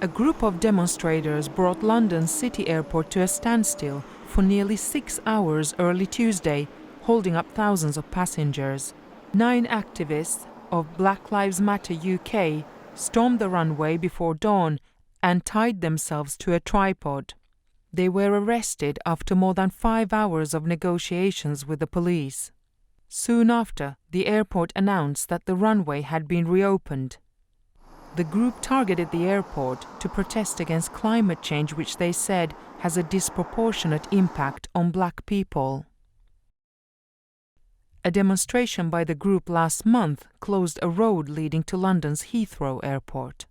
A group of demonstrators brought London's city airport to a standstill for nearly 6 hours early Tuesday, holding up thousands of passengers. 9 activists of Black Lives Matter UK stormed the runway before dawn and tied themselves to a tripod. They were arrested after more than 5 hours of negotiations with the police. Soon after, the airport announced that the runway had been reopened. The group targeted the airport to protest against climate change, which they said has a disproportionate impact on black people. A demonstration by the group last month closed a road leading to London's Heathrow Airport.